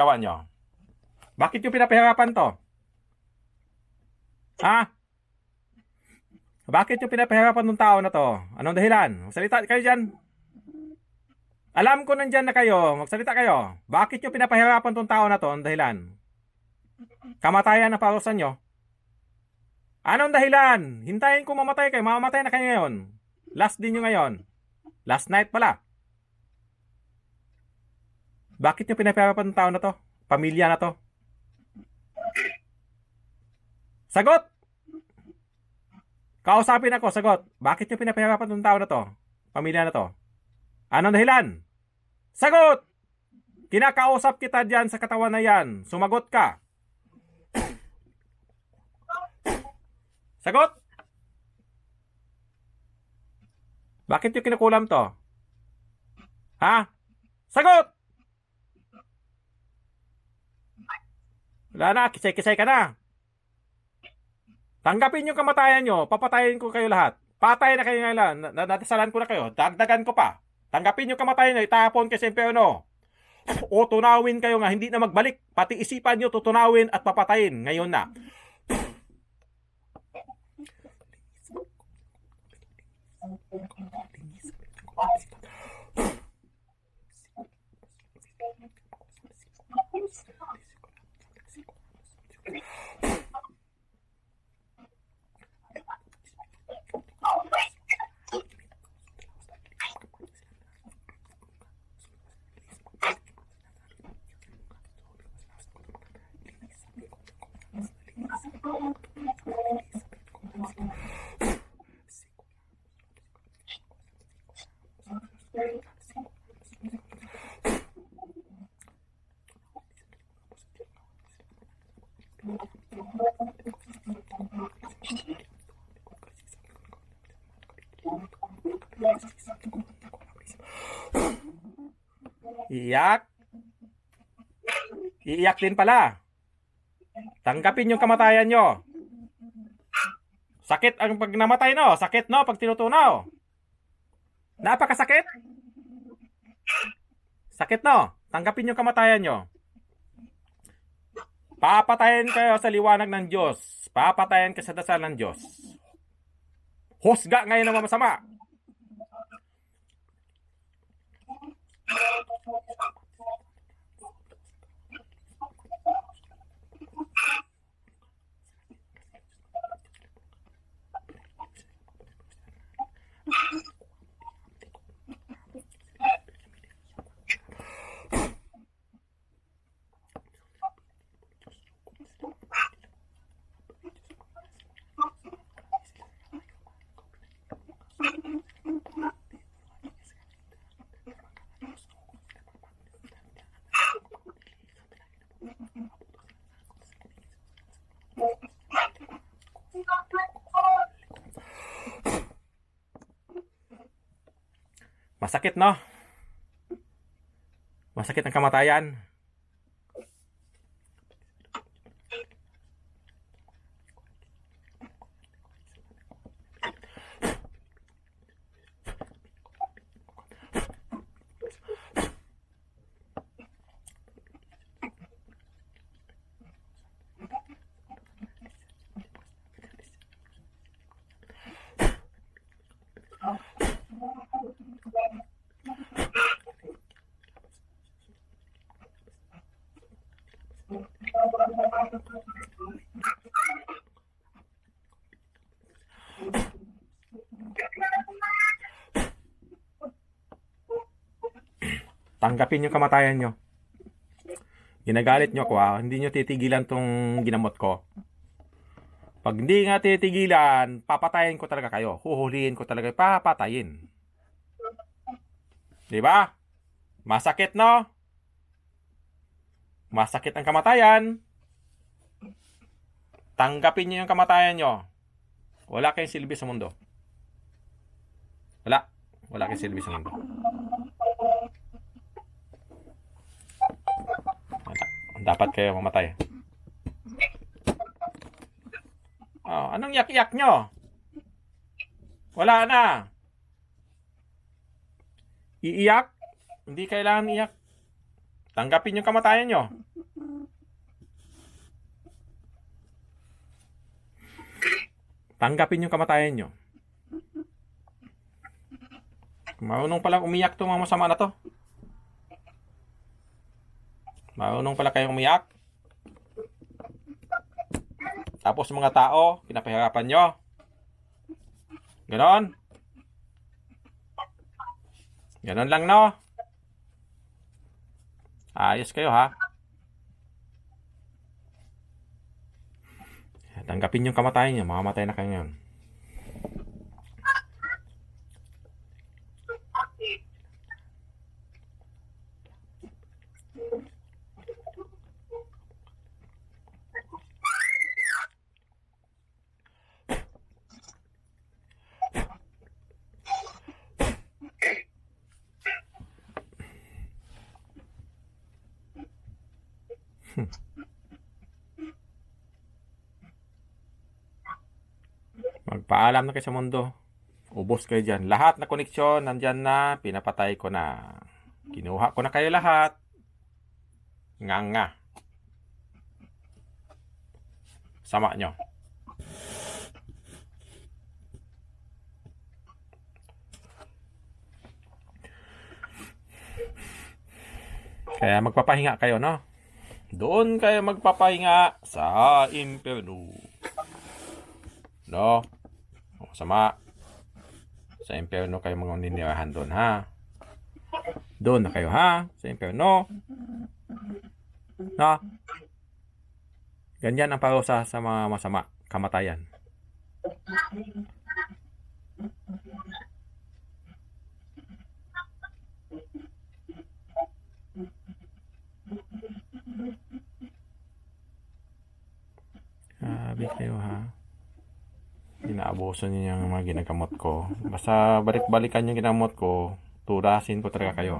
Kawan nyo. Bakit nyo pinapahirapan to? Ha? Bakit nyo pinapahirapan ng tao na to? Anong dahilan? Magsalita kayo dyan. Alam ko nandyan na kayo. Magsalita kayo. Bakit nyo pinapahirapan tong tao na to? Anong dahilan? Kamatayan na parusa nyo. Anong dahilan? Hintayin ko mamatay kayo. Mamamatay na kayo ngayon. Last din nyo ngayon. Last night pala. Bakit nyo pinapahirapan ng tao na to? Pamilya na to? Sagot! Kausapin ako, sagot. Bakit nyo pinapahirapan ng tao na to? Pamilya na to? Anong dahilan? Sagot! Kinakausap kita dyan sa katawan na yan. Sumagot ka. Sagot! Bakit nyo kinukulam to? Ha? Sagot! Wala na, kisay-kisay ka na. Tanggapin yung kamatayan nyo, papatayin ko kayo lahat. Patay na kayo ngayon, nadasalan ko na kayo, dagdagan ko pa. Tanggapin yung kamatayan nyo, itapon kayo sa impyerno. O tunawin kayo nga, hindi na magbalik. Pati isipan nyo, tutunawin at papatayin ngayon na. Iyak. Iiyak din pala. Tanggapin yung kamatayan nyo. Sakit ang pag namatay, no? Sakit, no? Pag tinutunaw. Napakasakit. Sakit, no? Tanggapin yung kamatayan nyo. Papatayin kayo sa liwanag ng Diyos. Papatayin kayo sa dasal ng Diyos. Husga ngayon ang masama. Masakit, no? Masakit ang kamatayan. Tanggapin yung kamatayan nyo. Ginagalit nyo ako, ha? Hindi nyo titigilan tong ginamot ko. Pag hindi nga titigilan, papatayin ko talaga kayo. Huhulihin ko talaga, papatayin. Diba? Masakit, no? Masakit ang kamatayan. Tanggapin nyo yung kamatayan nyo. Wala kayong silbi sa mundo. Wala. Wala kayong silbi sa mundo. Dapat kayo mamatay. Oh, anong yak-yak nyo? Wala na. Iiyak? Hindi kailangan iyak. Tanggapin yung kamatayan nyo. Tanggapin yung kamatayan nyo. Marunong palang umiyak itong mga masama na to. Marunong pala kayong umiyak. Tapos mga tao, pinapahirapan nyo. Ganon. Ganon lang, no? Ayos kayo, ha? Tanggapin yung kamatayan nyo. Mamamatay na kayo ngayon. Magpaalam na kayo sa mundo. Ubos kayo dyan. Lahat na koneksyon, nandyan na. Pinapatay ko na. Kinuha ko na kayo lahat. Nga. Sama nyo. Kaya magpapahinga kayo, no? Doon kayo magpapahinga sa impyerno. No? Sama. Sa impyerno kayo mga ninirahan doon, ha? Doon na kayo, ha? Sa impyerno. No? Ganyan ang parusa sa mga masama. Kamatayan. Sabi kayo, ha? Inaabuso niyo yung mga ginagamot ko. Basta balik-balikan yung ginamot ko, turasin ko talaga kayo.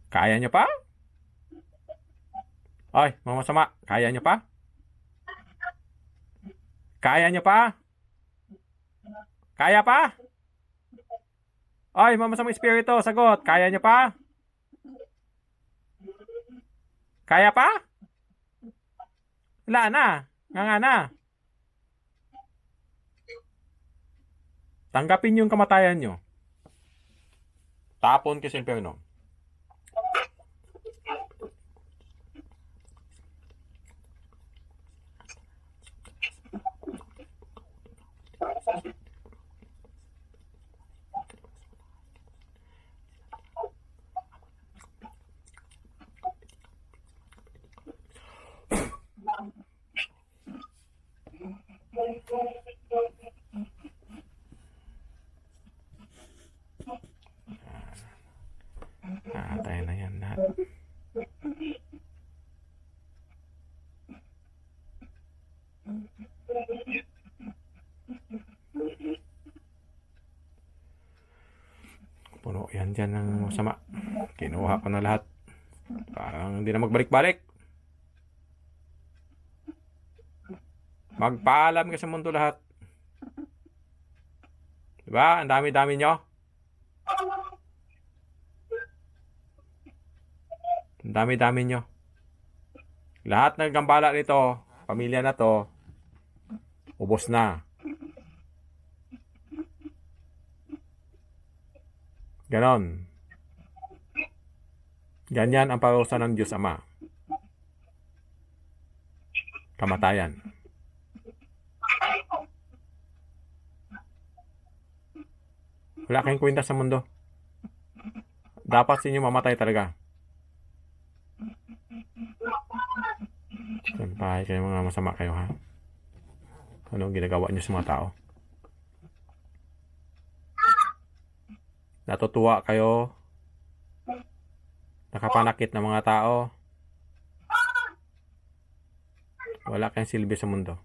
Kaya nyo pa? Ay, mga masama, kaya nyo pa? Kaya nyo pa? Kaya pa? Ay, mga masamang espiritu, sagot, kaya nyo pa? Kaya pa? Wala na. Nga na. Tanggapin yung kamatayan nyo. Tapon kayo sa impyerno. Tayo na yan lahat. Puno yan dyan ng masama. Kinuha ko na lahat. Parang hindi na magbalik-balik. Magpaalam ka sa mundo lahat. Diba? Ang dami-dami nyo. Ang dami-dami nyo. Lahat ng gambala nito, pamilya na to, ubos na. Ganon. Ganyan ang parusa ng Diyos Ama. Kamatayan. Wala kayong kwenta sa mundo. Dapat sa inyo mamatay talaga. Sampay kayo mga masama kayo, ha? Anong ginagawa niyo sa mga tao? Natutuwa kayo. Nakapanakit ng mga tao. Wala kayong silbi sa mundo.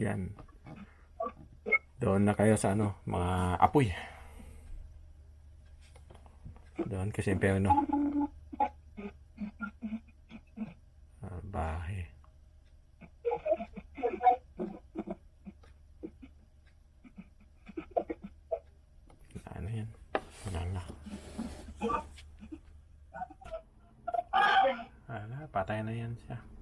Yan. Doon na kayo sa ano, mga apoy. Doon kasi impyerno. Bahay. Ano yan? Wala na. Patay na yan siya.